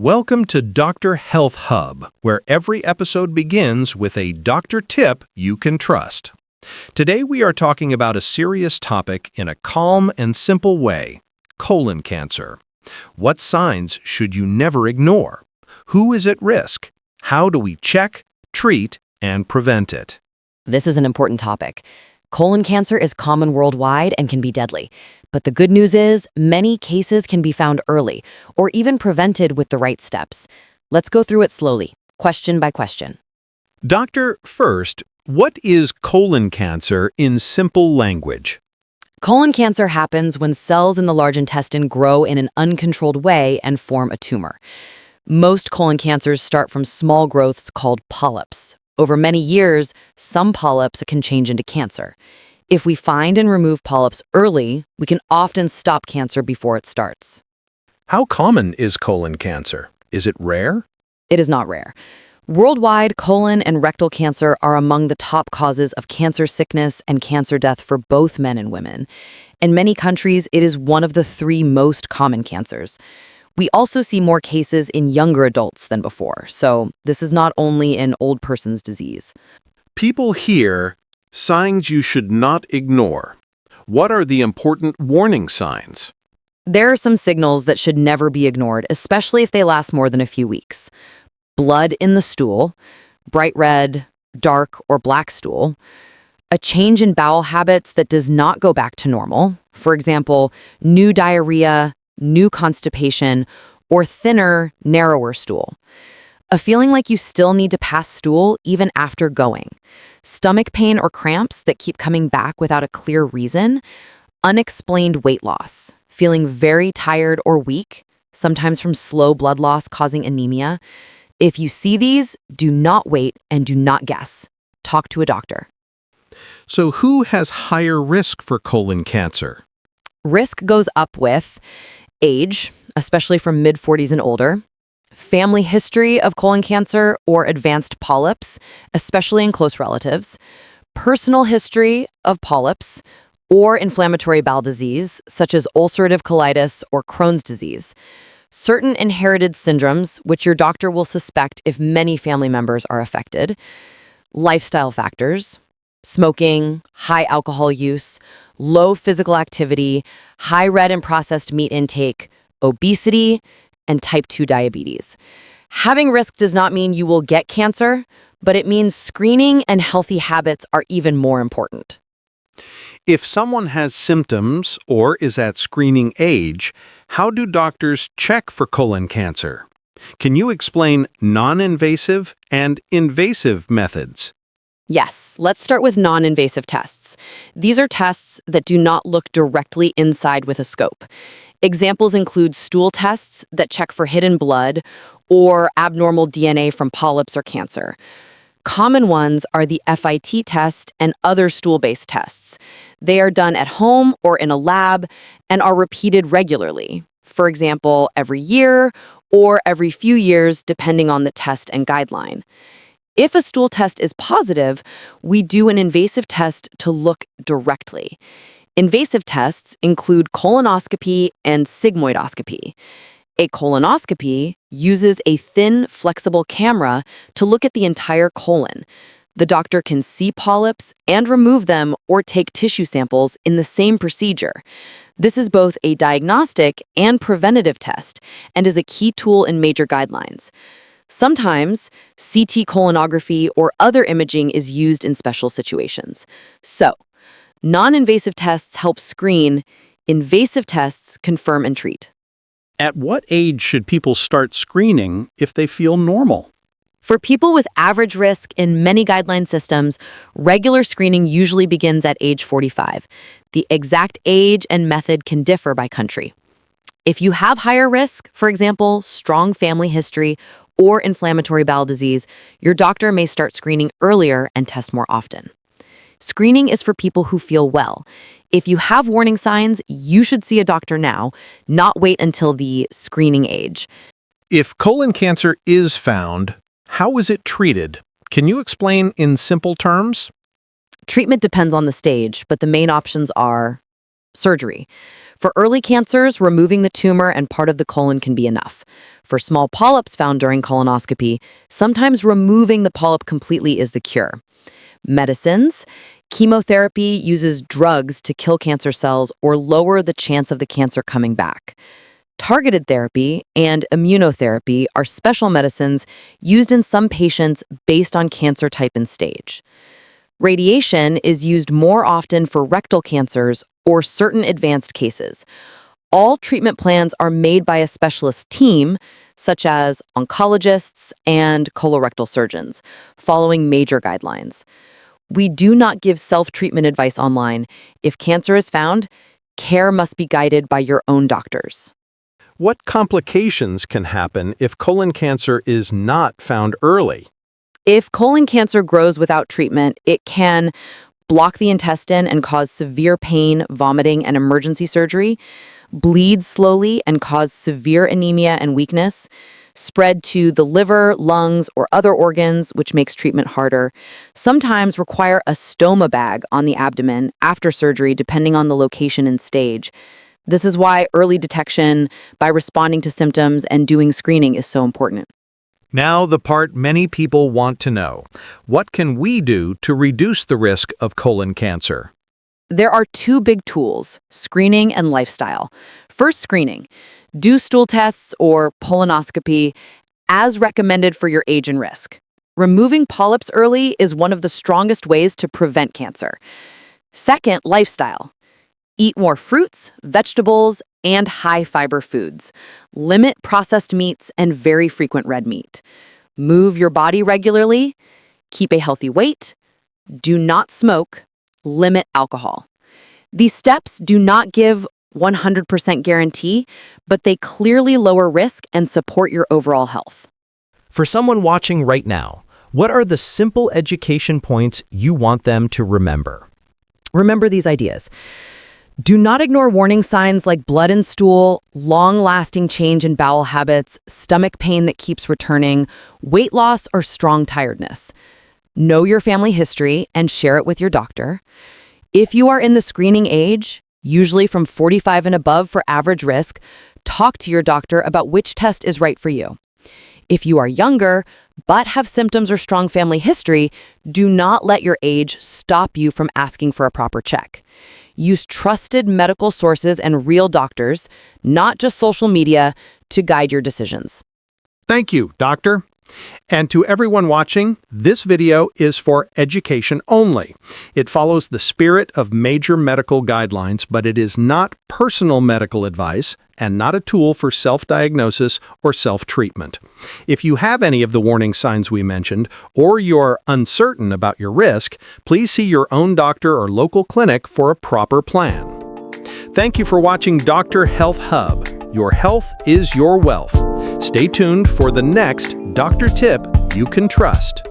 Welcome to Doctor Health Hub, where every episode begins with a doctor tip you can trust. Today we are talking about a serious topic in a calm and simple way: colon cancer. What signs should you never ignore? Who is at risk? How do we check, treat, and prevent it? This is an important topic. Colon cancer is common worldwide and can be deadly. But the good news is many cases can be found early or even prevented with the right steps. Let's go through it slowly, question by question. Doctor, first, what is colon cancer in simple language? Colon cancer happens when cells in the large intestine grow in an uncontrolled way and form a tumor. Most colon cancers start from small growths called polyps. Over many years, some polyps can change into cancer. If we find and remove polyps early, we can often stop cancer before it starts. How common is colon cancer? Is it rare? It is not rare. Worldwide, colon and rectal cancer are among the top causes of cancer sickness and cancer death for both men and women. In many countries, it is one of the 3 most common cancers. We also see more cases in younger adults than before, so this is not only an old person's disease. People hear signs you should not ignore. What are the important warning signs? There are some signals that should never be ignored, especially if they last more than a few weeks. Blood in the stool, bright red, dark, or black stool, a change in bowel habits that does not go back to normal, for example, new diarrhea, new constipation, or thinner, narrower stool. A feeling like you still need to pass stool even after going. Stomach pain or cramps that keep coming back without a clear reason. Unexplained weight loss. Feeling very tired or weak, sometimes from slow blood loss causing anemia. If you see these, do not wait and do not guess. Talk to a doctor. So who has higher risk for colon cancer? Risk goes up with age, especially from mid-40s and older, family history of colon cancer or advanced polyps, especially in close relatives, personal history of polyps or inflammatory bowel disease, such as ulcerative colitis or Crohn's disease, certain inherited syndromes, which your doctor will suspect if many family members are affected, lifestyle factors, smoking, high alcohol use, low physical activity, high red and processed meat intake, obesity, and type 2 diabetes. Having risk does not mean you will get cancer, but it means screening and healthy habits are even more important. If someone has symptoms or is at screening age, how do doctors check for colon cancer? Can you explain non-invasive and invasive methods? Yes, let's start with non-invasive tests. These are tests that do not look directly inside with a scope. Examples include stool tests that check for hidden blood or abnormal DNA from polyps or cancer. Common ones are the FIT test and other stool-based tests. They are done at home or in a lab and are repeated regularly. For example, every year or every few years, depending on the test and guideline. If a stool test is positive, we do an invasive test to look directly. Invasive tests include colonoscopy and sigmoidoscopy. A colonoscopy uses a thin, flexible camera to look at the entire colon. The doctor can see polyps and remove them or take tissue samples in the same procedure. This is both a diagnostic and preventative test and is a key tool in major guidelines. Sometimes, CT colonography or other imaging is used in special situations. So, non-invasive tests help screen, invasive tests confirm and treat. At what age should people start screening if they feel normal? For people with average risk in many guideline systems, regular screening usually begins at age 45. The exact age and method can differ by country. If you have higher risk, for example, strong family history or inflammatory bowel disease, your doctor may start screening earlier and test more often. Screening is for people who feel well. If you have warning signs, you should see a doctor now, not wait until the screening age. If colon cancer is found, how is it treated? Can you explain in simple terms? Treatment depends on the stage, but the main options are surgery. For early cancers, removing the tumor and part of the colon can be enough. For small polyps found during colonoscopy, sometimes removing the polyp completely is the cure. Medicines. Chemotherapy uses drugs to kill cancer cells or lower the chance of the cancer coming back. Targeted therapy and immunotherapy are special medicines used in some patients based on cancer type and stage. Radiation is used more often for rectal cancers or certain advanced cases. All treatment plans are made by a specialist team, such as oncologists and colorectal surgeons, following major guidelines. We do not give self-treatment advice online. If cancer is found, care must be guided by your own doctors. What complications can happen if colon cancer is not found early? If colon cancer grows without treatment, it can block the intestine and cause severe pain, vomiting, and emergency surgery, bleed slowly and cause severe anemia and weakness, spread to the liver, lungs, or other organs, which makes treatment harder, sometimes require a stoma bag on the abdomen after surgery, depending on the location and stage. This is why early detection by responding to symptoms and doing screening is so important. Now, the part many people want to know. What can we do to reduce the risk of colon cancer? There are two big tools, screening and lifestyle. First, screening. Do stool tests or colonoscopy as recommended for your age and risk. Removing polyps early is one of the strongest ways to prevent cancer. Second, lifestyle. Eat more fruits, vegetables, and high-fiber foods. Limit processed meats and very frequent red meat. Move your body regularly. Keep a healthy weight. Do not smoke. Limit alcohol. These steps do not give 100% guarantee, but they clearly lower risk and support your overall health. For someone watching right now, what are the simple education points you want them to remember? Remember these ideas. Do not ignore warning signs like blood in stool, long-lasting change in bowel habits, stomach pain that keeps returning, weight loss, or strong tiredness. Know your family history and share it with your doctor. If you are in the screening age, usually from 45 and above for average risk, talk to your doctor about which test is right for you. If you are younger, but have symptoms or strong family history, do not let your age stop you from asking for a proper check. Use trusted medical sources and real doctors, not just social media, to guide your decisions. Thank you, Doctor. And to everyone watching, this video is for education only. It follows the spirit of major medical guidelines, but it is not personal medical advice and not a tool for self-diagnosis or self-treatment. If you have any of the warning signs we mentioned, or you're uncertain about your risk, please see your own doctor or local clinic for a proper plan. Thank you for watching Dr. Health Hub. Your health is your wealth. Stay tuned for the next doctor tip you can trust.